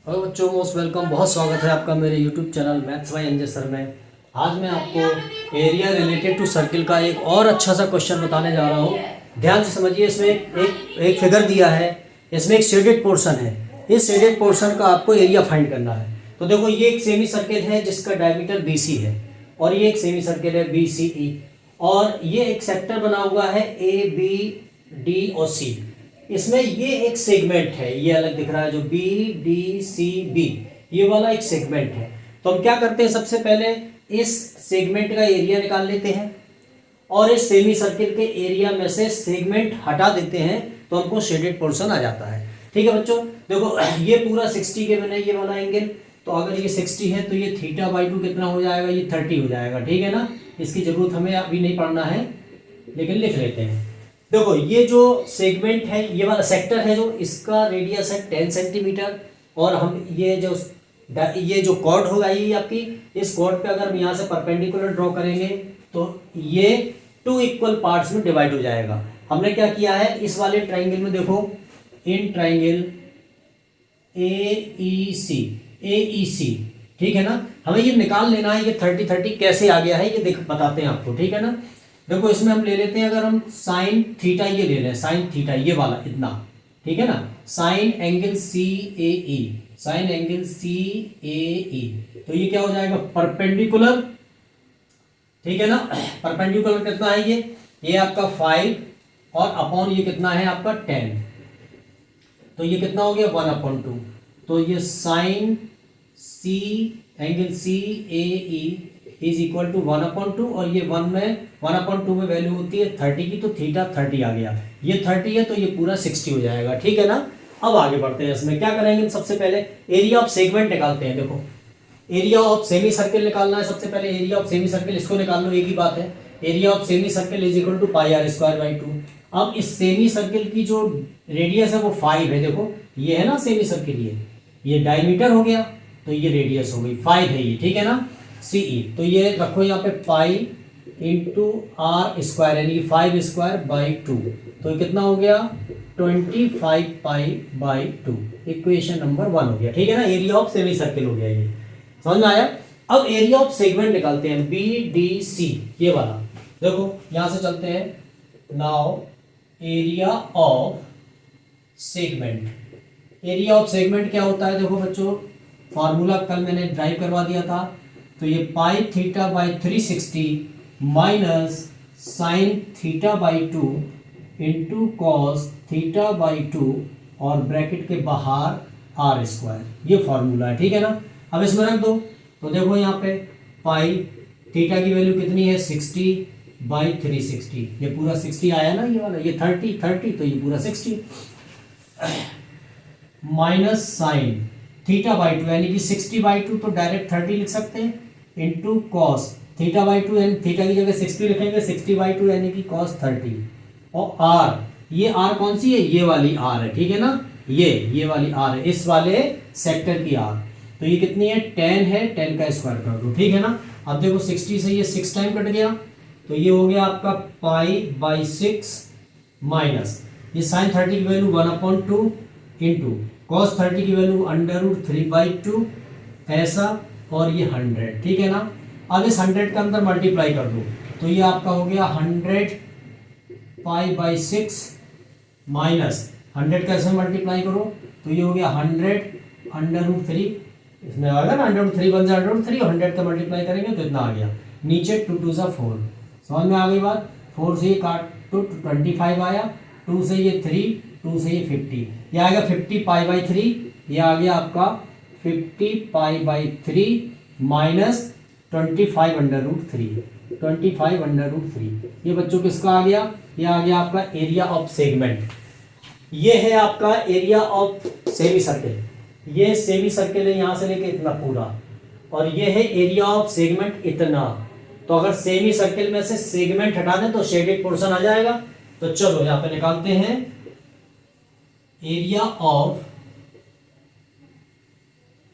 Hello बच्चों, most welcome. बहुत स्वागत है आपका मेरे YouTube channel maths by NJ sir में। आज मैं आपको एरिया रिलेटेड टू सर्किल का एक और अच्छा सा क्वेश्चन बताने जा रहा हूँ। ध्यान से समझिए। इसमें एक फिगर दिया है, इसमें एक शेडेड पोर्शन है। इस शेडेड पोर्शन का आपको एरिया फाइंड करना है। तो देखो, ये एक सेमी सर्किल है जिसका डायमीटर BC है, और ये एक सेमी सर्किल है BCE, और ये एक सेक्टर बना हुआ है ABD और C। इसमें ये एक सेगमेंट है, ये अलग दिख रहा है जो BDCB, ये वाला एक सेगमेंट है। तो हम क्या करते हैं, सबसे पहले इस सेगमेंट का एरिया निकाल लेते हैं और इस सेमी सर्किल के एरिया में से सेगमेंट हटा देते हैं, तो हमको शेडेड पोर्शन आ जाता है। ठीक है बच्चों, देखो ये पूरा 60 के बना, ये वाला एंगल। तो अगर ये 60 है तो ये θ/2 कितना हो जाएगा, ये 30 हो जाएगा। ठीक है ना, इसकी जरूरत हमें अभी नहीं पढ़ना है, लेकिन लिख लेते हैं। देखो, ये जो सेगमेंट है, ये वाला सेक्टर है जो, इसका रेडियस है 10 सेंटीमीटर। और हम ये जो कॉर्ड होगा, ये आपकी, इस कॉर्ड पे अगर हम यहाँ से परपेंडिकुलर ड्रॉ करेंगे तो ये 2 इक्वल पार्ट्स में डिवाइड हो जाएगा। हमने क्या किया है, इस वाले ट्राइंगल में देखो, इन ट्राइंगल AEC, ठीक है ना, हमें ये निकाल लेना है। ये 30-30 कैसे आ गया है ये बताते हैं आपको। ठीक है ना, देखो इसमें हम ले लेते हैं, अगर हम साइन थीटा ये ले लें, साइन थीटा ये वाला इतना, ठीक है ना, sign angle CAE, sign angle CAE, तो ये क्या हो जाएगा, परपेंडिकुलर। ठीक है ना, परपेंडिकुलर कितना है ये आपका 5, और अपॉन ये कितना है आपका 10, तो ये कितना हो गया 1/2। तो ये sine C angle CAE is equal to 1/2, और ये 1/2 में वैल्यू होती है 30 की, तो थीटा 30 आ गया। ये 30 है तो ये पूरा 60 हो जाएगा। ठीक है ना, अब आगे बढ़ते हैं। इसमें क्या करेंगे, सबसे पहले एरिया ऑफ सेगमेंट निकालते हैं। देखो, एरिया ऑफ सेमी सर्किल निकालना है। सबसे पहले एरिया ऑफ सेमी सर्किल, इसको निकाल लो, एक ही बात है। Area of semi circle is equal to πr²/2। अब इस सेमी सर्किल की जो रेडियस है वो 5 है। देखो ये है ना सेमी सर्किल, ये डायमीटर हो गया, तो ये रेडियस हो गई 5 है ये। ठीक है ना, CE, तो ये रखो यहाँ पे पाई इंटू r², यानी 5²/2, तो ये कितना हो गया 25π/2। इक्वेशन नंबर 1 हो गया। ठीक है ना, एरिया ऑफ सेमी सर्किल हो गया, ये समझ में आया। अब एरिया ऑफ सेगमेंट निकालते हैं, BDC, ये वाला। देखो यहां से चलते हैं। Now area of segment, area of segment क्या होता है, देखो बच्चों, फॉर्मूला कल मैंने ड्राइव करवा दिया था। तो ये πθ/360 माइनस साइन θ/2 इंटू कॉस θ/2, और ब्रैकेट के बाहर r², ये फॉर्मूला है। ठीक है ना, अब इसमें रख दो। तो देखो यहाँ पे पाई थीटा की वैल्यू कितनी है, 60/360, ये पूरा 60 आया ना, ये वाला, ये 30, तो ये पूरा 60 माइनस साइन θ/2, यानी कि 60/2, तो डायरेक्ट 30 लिख सकते हैं, इंटू कॉस θ/2, यानी थीटा की जगह 60 लिखेंगे, 60/2 यानी कि कॉस 30, और आर, ये आर कौन सी है, ये वाली आर है। ठीक है ना, ये वाली आर है, इस वाले सेक्टर की आर। तो ये कितनी है, 10 है, 10 का स्क्वायर कर दो। ठीक है ना, अब देखो 60 से ये 6 टाइम कट गया, तो ये हो गया आपका π/6 माइनस ये साइन 30 की वैल्यू 1/2 इंटू कॉस 30 की वैल्यू √3/2, ऐसा, और ये 100। ठीक है ना, अब इस 100 के अंदर मल्टीप्लाई कर दो, तो ये आपका हो गया 100 π/6 माइनस 100 कैसे मल्टीप्लाई करो, तो ये हो गया 100 √3, इसमें आएगा ना √3 बन जाए √3, 100 का मल्टीप्लाई करेंगे तो इतना आ गया, नीचे 2 2 सा 4, समझ में आ गई बात। 4 से ये काट तो 25 आया, 2 से ये 3, 2 से ये 50, ये आएगा 50π/3, ये आ गया आपका 50π/3 माइनस 25/√3, 25/√3। ये बच्चों किसका आ गया, ये आ गया आपका एरिया ऑफ सेगमेंट। ये है आपका एरिया ऑफ सेमी सर्किल, ये सेमी सर्किल है यहाँ से लेके इतना पूरा, और ये है एरिया ऑफ सेगमेंट इतना। तो अगर सेमी सर्किल में से सेगमेंट हटा दें तो शेडेड पोर्शन आ जाएगा। तो चलो यहाँ पे निकालते हैं एरिया ऑफ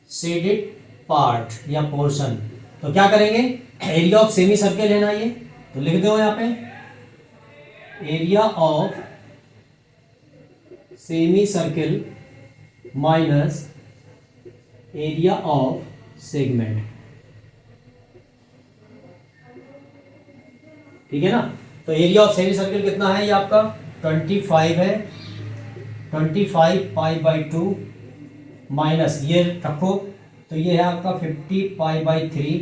शेडेड पार्ट या पोर्शन। तो क्या करेंगे, एरिया ऑफ सेमी सर्किल है ना ये, तो लिख दो यहाँ पे area of semi circle minus area of segment, ठीक है ना। तो एरिया ऑफ सेमी सर्किल कितना है, ये आपका 25 है, 25 पाई बाई 2 माइनस ये रखो, तो ये है आपका 50 पाई बाई 3,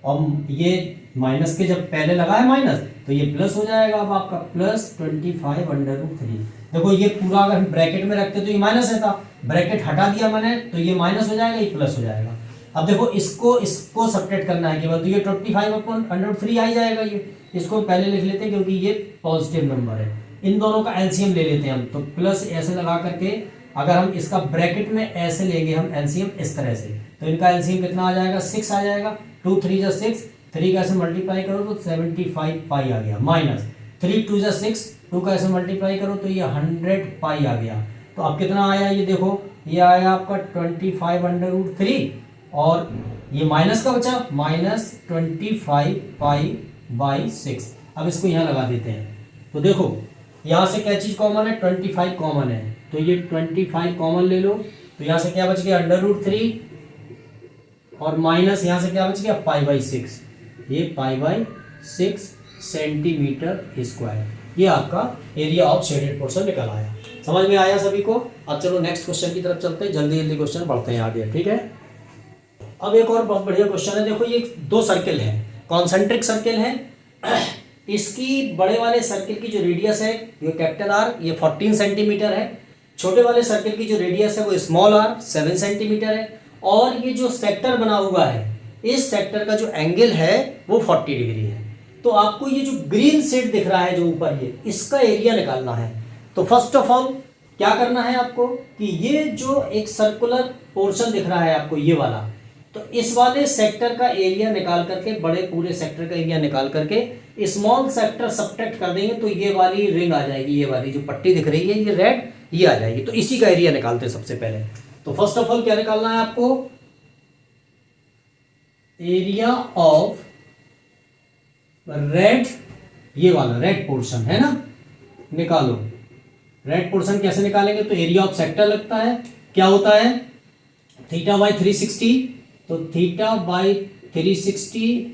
और ये माइनस के जब पहले लगा है माइनस तो ये प्लस हो जाएगा, अब आपका प्लस 25/√3। देखो ये पूरा अगर हम ब्रैकेट में रखते तो ये माइनस रहता, ब्रैकेट हटा दिया मैंने तो ये माइनस हो जाएगा, ये प्लस हो जाएगा। अब देखो इसको सब्ट्रैक्ट करना है केवल, तो ये 25/√3 आ ही जाएगा। ये इसको पहले लिख लेते हैं क्योंकि ये पॉजिटिव नंबर है। इन दोनों का एलसीएम ले लेते हैं हम, तो प्लस ऐसे लगा करके अगर हम इसका ब्रैकेट में ऐसे लेंगे हम एलसीएम इस तरह से, तो इनका एलसीएम कितना आ जाएगा, 6 आ जाएगा। 2 3 जा 6, 3 का ऐसे मल्टीप्लाई करो तो 75 पाई आ गया, माइनस 3 2 जा 6, 2 का ऐसे मल्टीप्लाई करो तो ये 100 पाई आ गया। तो अब कितना आया, ये देखो ये आया आपका 25/√3, और ये माइनस का बचा माइनस 25 पाई बाई 6। अब इसको यहाँ लगा देते हैं, तो देखो यहाँ से क्या चीज़ कॉमन है, 25 कॉमन है, तो ये 25 कॉमन ले लो, तो यहाँ से क्या बच गया, √3, और माइनस यहाँ से क्या बच गया, पाई बाई 6, ये पाई बाई 6 सेंटीमीटर स्क्वायर। ये आपका एरिया ऑफ शेडेड पोर्शन निकल आया। समझ में आया सभी को। अब चलो नेक्स्ट क्वेश्चन की तरफ चलते हैं, जल्दी जल्दी क्वेश्चन बढ़ते हैं आगे, ठीक है। अब एक और बहुत बढ़िया क्वेश्चन है, देखो ये 2 सर्किल है, कॉन्सेंट्रिक सर्किल है। इसकी बड़े वाले सर्किल की जो रेडियस है ये कैपिटल आर, ये 14 सेंटीमीटर है। छोटे वाले सर्किल की जो रेडियस है वो स्मॉल आर 7 सेंटीमीटर है, और ये जो सेक्टर बना हुआ है इस सेक्टर का जो एंगल है वो 40 डिग्री है। तो आपको ये जो ग्रीन शेड दिख रहा है जो ऊपर, ये इसका एरिया निकालना है। तो फर्स्ट ऑफ ऑल क्या करना है आपको कि ये जो एक सर्कुलर पोर्शन दिख रहा है आपको ये वाला, तो इस वाले सेक्टर का एरिया निकाल करके, बड़े पूरे सेक्टर का एरिया निकाल करके स्मॉल सेक्टर सब्ट्रैक्ट कर देंगे तो ये वाली रिंग आ जाएगी, ये वाली जो पट्टी दिख रही है ये रेड, ये आ जाएगी। तो इसी का एरिया निकालते हैं सबसे पहले। तो फर्स्ट ऑफ ऑल क्या निकालना है आपको, एरिया ऑफ रेड, ये वाला रेड पोर्शन है ना, निकालो। रेड पोर्शन कैसे निकालेंगे, तो एरिया ऑफ सेक्टर लगता है, क्या होता है θ/360, तो θ/360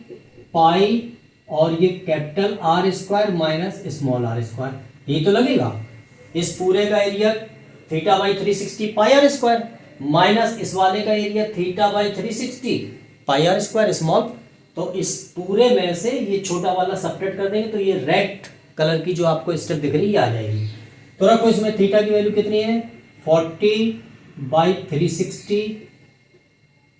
पाई और ये capital R square minus small are square, यही तो लगेगा। इस पूरे का area θ/360 pi r square minus इस वाले का area θ/360 pi r square small. तो इस पूरे में से ये छोटा वाला सब्ट्रैक्ट कर देंगे तो ये रेड कलर की जो आपको स्टेप दिख रही है आ जाएगी। तो रखो इसमें थीटा की वैल्यू कितनी है, 40/360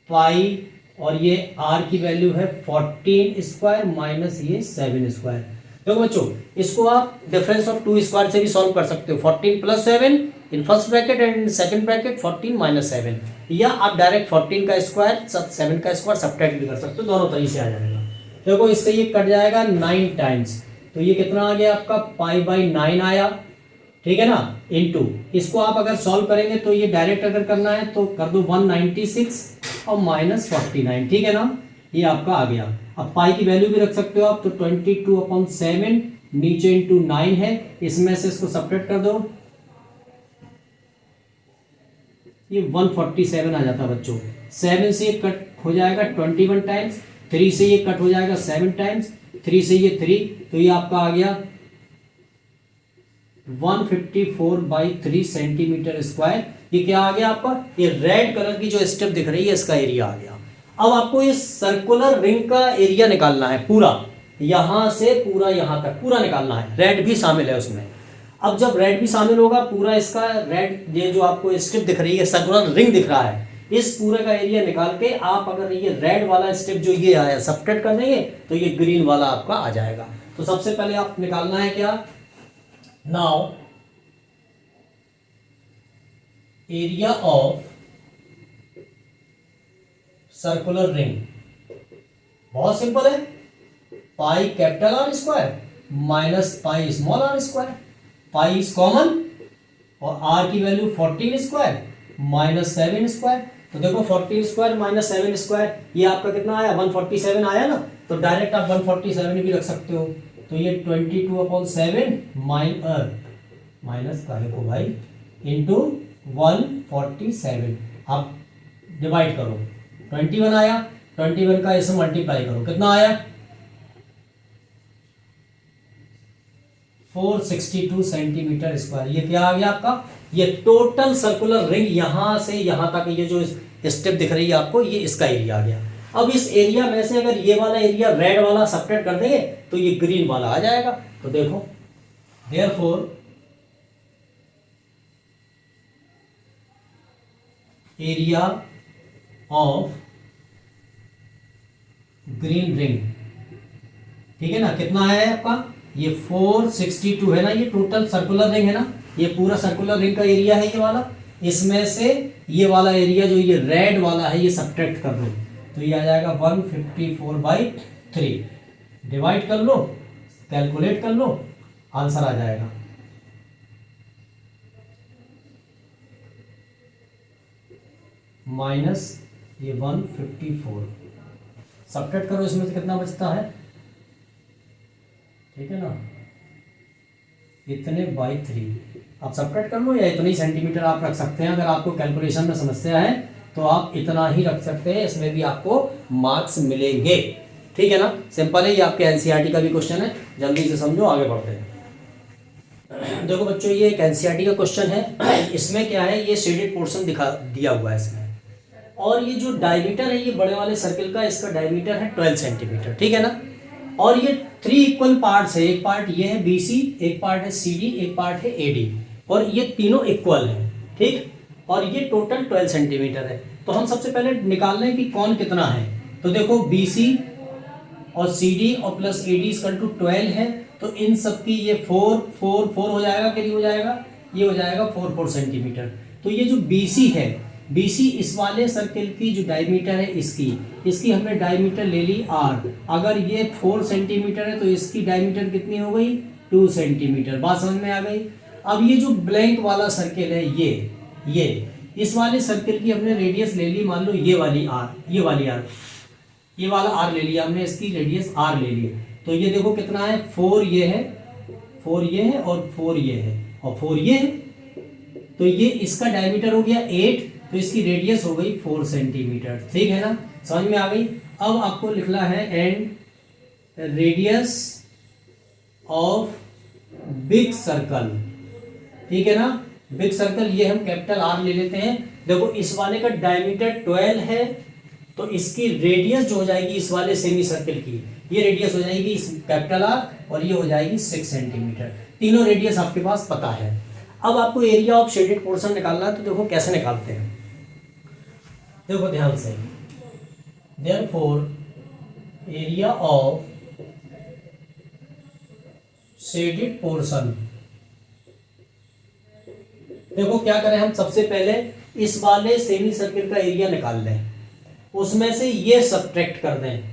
पाई, और ये आर की वैल्यू है 14 स्क्वायर माइनस ये 7 स्क्वायर। देखो बच्चों इसको आप डिफरेंस ऑफ 2 स्क्वायर से भी सॉल्व कर सकते हो, 14 + 7 in first bracket and in second bracket 14 - 7, या आप डायरेक्ट 14 का स्क्वायर 7 का स्क्वायर सब्ट्रैक्ट भी कर सकते हो, दोनों तरीके से आ जाएगा। देखो इससे ये कट जाएगा 9 टाइम्स, तो ये कितना आ गया आपका पाई/9 आया, ठीक है ना, इनटू इसको आप अगर सॉल्व करेंगे तो ये डायरेक्ट अगर करना है तो कर दो 196 और -49, ठीक है ना, ये आपका आ गया। अब पाई की वैल्यू भी रख सकते हो आप, तो 22/7 नीचे इंटू 9 है, इसमें से इसको सब्ट्रैक्ट कर दो, ये 147 आ जाता बच्चों। 7 से ये कट हो जाएगा 21 टाइम्स, 3 से ये कट हो जाएगा 7 टाइम्स, 3 से ये 3, तो ये आपका आ गया 154/3 सेंटीमीटर स्क्वायर। ये क्या आ गया आपका, ये रेड कलर की जो स्टेप दिख रही है इसका एरिया आ गया। अब आपको ये सर्कुलर रिंग का एरिया निकालना है पूरा, यहां से पूरा यहां तक पूरा निकालना है, रेड भी शामिल है उसमें। अब जब रेड भी शामिल होगा पूरा इसका रेड, ये जो आपको स्टेप दिख रही है सर्कुलर रिंग दिख रहा है, इस पूरे का एरिया निकाल के आप अगर ये रेड वाला स्टेप जो ये आया सब्ट्रैक्ट कर देंगे तो ये ग्रीन वाला आपका आ जाएगा। तो सबसे पहले आप निकालना है क्या, now area of circular ring, बहुत सिंपल है, pi capital R square minus pi small are square, pi is common और आर की वैल्यू 14 स्क्वायर माइनस 7 स्क्वायर। तो देखो 14 स्क्वायर माइनस 7 स्क्वायर, ये आपका कितना आया 147 आया ना, तो डायरेक्ट आप 147 भी रख सकते हो। तो ये 22/7 माइनस का है को भाई इंटू 147, आप डिवाइड करो, 21 आया, 21 का इससे मल्टीप्लाई करो, कितना आया 462 सेंटीमीटर स्क्वायर। ये क्या आ गया आपका, ये टोटल सर्कुलर रिंग यहां से यहां तक ये जो स्टेप दिख रही है आपको, ये इसका एरिया आ गया। अब इस एरिया में से अगर ये वाला एरिया रेड वाला सब्ट्रैक्ट कर देंगे तो ये ग्रीन वाला आ जाएगा। तो देखो therefore area of green ring, ठीक है ना, कितना है आपका, ये 462 है ना, ये टोटल सर्कुलर रिंग है ना, ये पूरा सर्कुलर रिंग का एरिया है ये वाला, इसमें से ये वाला एरिया जो ये रेड वाला है ये सब्ट्रैक्ट कर दो, तो ये आ जाएगा 154/3, डिवाइड कर लो, कैलकुलेट कर लो, आंसर आ जाएगा माइनस ये 154, सब्ट्रैक्ट करो, इसमें से कितना बचता है, ठीक है ना, इतने बाई 3, आप सब्ट्रैक्ट कर लो या इतने ही सेंटीमीटर आप रख सकते हैं। अगर आपको कैलकुलेशन में समस्या है तो आप इतना ही रख सकते हैं, इसमें भी आपको मार्क्स मिलेंगे, ठीक है ना, सिंपल है। ये आपके एनसीईआरटी का भी क्वेश्चन है, जल्दी से समझो, आगे बढ़ते हैं। देखो बच्चों ये एक एनसीईआरटी का क्वेश्चन है, इसमें क्या है, ये शेडेड पोर्शन दिखा दिया हुआ है इसमें, और ये जो डायमीटर है ये बड़े वाले सर्किल का, इसका डायमीटर है 12 सेंटीमीटर, ठीक है ना, और ये 3 इक्वल पार्ट्स है, एक पार्ट ये है BC, एक पार्ट है CD, एक पार्ट है AD, और ये तीनों इक्वल हैं, ठीक, और ये टोटल 12 सेंटीमीटर है। तो हम सबसे पहले निकाल लें कि कौन कितना है। तो देखो BC और CD और प्लस AD इक्वल टू 12 है, तो इन सब की ये 4 4 4 हो जाएगा, कितनी हो जाएगा, ये हो जाएगा 4 4 सेंटीमीटर। तो ये जो BC है, BC इस वाले सर्किल की जो डायमीटर है इसकी हमने डायमीटर ले ली R, अगर ये 4 सेंटीमीटर है तो इसकी डायमीटर कितनी हो गई 2 सेंटीमीटर, बात समझ में आ गई। अब ये जो ब्लैंक वाला सर्किल है ये इस वाले सर्किल की हमने रेडियस ले ली, मान लो ये वाली R, ये वाला R ले लिया हमने, इसकी रेडियस R ले ली, तो ये देखो कितना है 4 ये है, 4 ये है और 4 ये है और 4 ये है, तो ये इसका डायमीटर हो गया 8, तो इसकी रेडियस हो गई 4 सेंटीमीटर, ठीक है ना, समझ में आ गई। अब आपको लिखना है and radius of big circle, ठीक है ना, बिग सर्कल ये हम कैपिटल R ले लेते हैं। देखो इस वाले का डायमीटर 12 है, तो इसकी रेडियस जो हो जाएगी इस वाले सेमी सर्कल की, ये रेडियस हो जाएगी इस कैपिटल R, और ये हो जाएगी 6 सेंटीमीटर, तीनों रेडियस आपके पास पता है। अब आपको एरिया ऑफ शेडेड पोर्शन निकालना है, तो देखो कैसे निकालते हैं, देखो ध्यान से, therefore area of shaded portion, देखो क्या करें हम, सबसे पहले इस वाले सेमी सर्किल का एरिया निकाल लें, उसमें से ये सब्ट्रैक्ट कर दें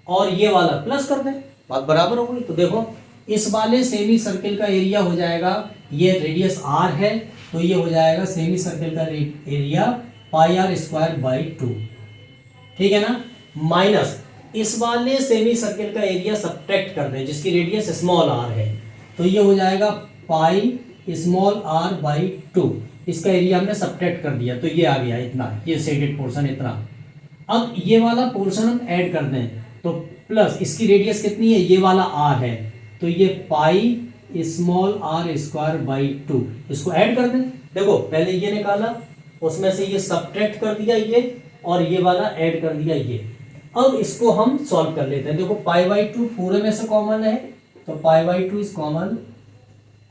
और ये वाला प्लस कर दें, बात बराबर हो गई। तो देखो इस वाले सेमी सर्किल का एरिया हो जाएगा, ये रेडियस R है, तो ये हो जाएगा सेमी सर्किल का एरिया πr²/2, ठीक है ना, माइनस इस वाले सेमी सर्किल का एरिया सब्ट्रैक्ट कर दें जिसकी रेडियस स्मॉल r है, तो ये हो जाएगा πr/2, इसका एरिया हमने सब्ट्रैक्ट कर दिया, तो ये आ गया इतना, ये शेडेड पोर्शन इतना। अब ये वाला पोर्शन हम ऐड कर दें, तो प्लस इसकी रेडियस कितनी है, ये वाला r है, तो ये πr²/2, इसको ऐड कर दें। देखो पहले ये निकाला, उसमें से ये सब्ट्रैक्ट कर दिया ये, और ये वाला ऐड कर दिया ये। अब इसको हम सॉल्व कर लेते हैं। देखो π/2 पूरे में से कॉमन है, तो π/2 इज कॉमन।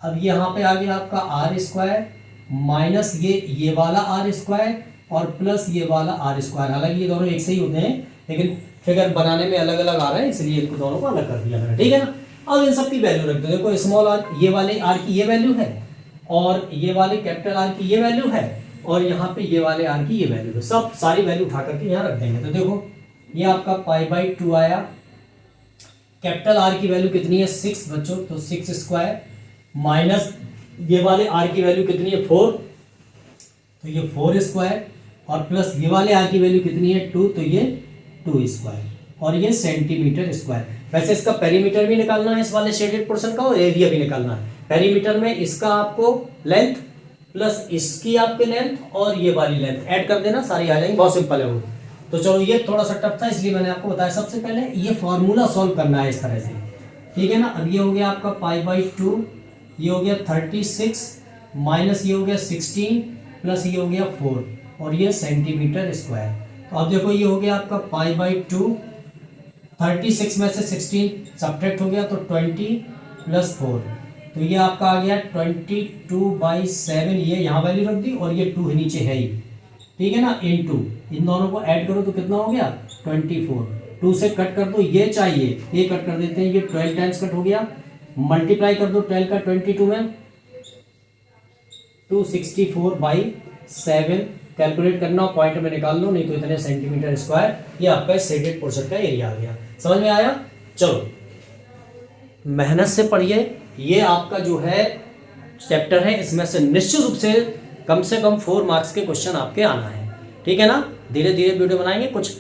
अब यहाँ पे आ गया आपका r² माइनस ये वाला r² और प्लस ये वाला r², हालांकि ये दोनों एक से ही होते हैं, लेकिन फिगर बनाने में अलग अलग आ रहा है, इसलिए इनको दोनों को अलग कर दिया मैंने, ठीक है ना। अब इन सब की वैल्यू रख दो, देखो स्मॉल r ये वाले r की ये वैल्यू है, और ये वाले कैपिटल R की ये वैल्यू है, और यहाँ पे ये वाले R की ये वैल्यू है, सब सारी वैल्यू उठा करके यहाँ रख देंगे। तो देखो ये आपका π/2 आया, कैपिटल R की वैल्यू कितनी है 6 बच्चों, तो 6² माइनस ये वाले R की वैल्यू कितनी है 4, तो ये 4², और प्लस ये वाले R की वैल्यू कितनी है 2, तो ये 2², और ये सेंटीमीटर स्क्वायर। वैसे इसका पेरीमीटर भी निकालना है इस वाले शेडेड पोर्शन का, और एरिया भी निकालना है। पेरीमीटर में इसका आपको लेंथ प्लस इसकी आपकी लेंथ और ये वाली लेंथ ऐड कर देना, सारी आ जाएंगी। बहुत सिंपल है वो। तो चलो ये थोड़ा सा टफ था इसलिए मैंने आपको बताया। सबसे पहले ये फॉर्मूला सॉल्व करना है इस तरह से, ठीक है ना। अब ये हो गया आपका π/2, ये हो गया 36 माइनस ये हो गया 16 प्लस ये हो गया 4 और ये सेंटीमीटर स्क्वायर। तो अब देखो ये हो गया आपका π/2, 36 में से 16 सब्ट्रैक्ट हो गया तो 20 प्लस 4, तो ये आपका आ गया 22/7। ये यहाँ वैल्यू रख दी और ये 2 नीचे है ही, ठीक है ना, इनटू इन दोनों को ऐड करो तो कितना हो गया 24। 2 से कट कर दो, ये चाहिए, ये कट कर देते हैं, ये 12 टाइम्स कट हो गया। मल्टीप्लाई कर दो 12 का 22 में, 264/7 कैलकुलेट करना, पॉइंट में निकाल लो, नहीं तो इतने सेंटीमीटर स्क्वायर। ये आपका शेडेड पोर्शन का एरिया आ गया। समझ में आया? चलो मेहनत से पढ़िए। ये आपका जो है चैप्टर है, इसमें से निश्चित रूप से कम 4 मार्क्स के क्वेश्चन आपके आना है, ठीक है ना। धीरे धीरे वीडियो बनाएंगे। कुछ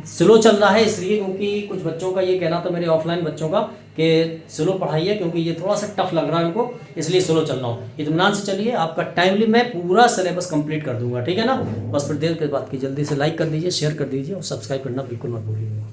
स्लो चल रहा है इसलिए क्योंकि कुछ बच्चों का ये कहना था, मेरे ऑफलाइन बच्चों का, कि स्लो पढ़ाइए क्योंकि ये थोड़ा सा टफ लग रहा है उनको, इसलिए स्लो चल रहा हूँ। इत्मीनान से चलिए, आपका टाइमली मैं पूरा सिलेबस कंप्लीट कर दूंगा, ठीक है ना। बस फिर देर के बाद की जल्दी से लाइक कर दीजिए, शेयर कर दीजिए और सब्सक्राइब करना बिल्कुल मत भूलिएगा।